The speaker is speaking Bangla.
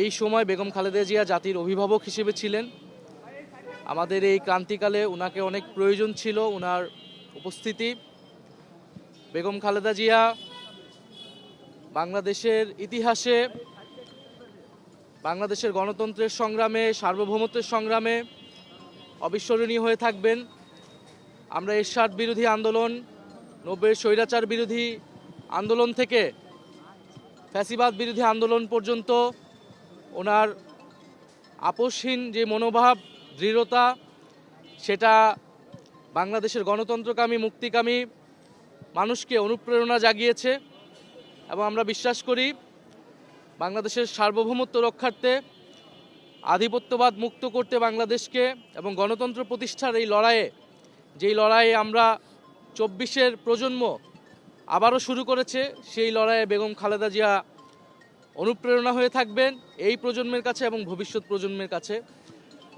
এই সময় বেগম খালেদা জিয়া জাতির অভিভাবক হিসেবে ছিলেন। আমাদের এই ক্রান্তিকালে ওনাকে অনেক প্রয়োজন ছিল, ওনার উপস্থিতি। বেগম খালেদা জিয়া বাংলাদেশের ইতিহাসে, বাংলাদেশের গণতন্ত্রের সংগ্রামে, সার্বভৌমত্বের সংগ্রামে অবিস্মরণীয় হয়ে থাকবেন। আমরা এরশাদ বিরোধী আন্দোলন, 90-এর স্বৈরাচার বিরোধী আন্দোলন থেকে ফ্যাসিবাদ বিরোধী আন্দোলন পর্যন্ত ওনার আপোষহীন যে মনোভাব, দৃঢ়তা, সেটা বাংলাদেশের গণতন্ত্রকামী, মুক্তিকামী মানুষকে অনুপ্রেরণা জাগিয়েছে। এবং আমরা বিশ্বাস করি বাংলাদেশের সার্বভৌমত্ব রক্ষার্থে, আধিপত্যবাদ মুক্ত করতে বাংলাদেশকে এবং গণতন্ত্র প্রতিষ্ঠার এই লড়াইয়ে, যেই লড়াইয়ে আমরা 24-এর প্রজন্ম আবারও শুরু করেছে, সেই লড়াইয়ে বেগম খালেদা জিয়া অনুপ্রেরণা হয়ে থাকবেন এই প্রজন্মের কাছে এবং ভবিষ্যৎ প্রজন্মের কাছে।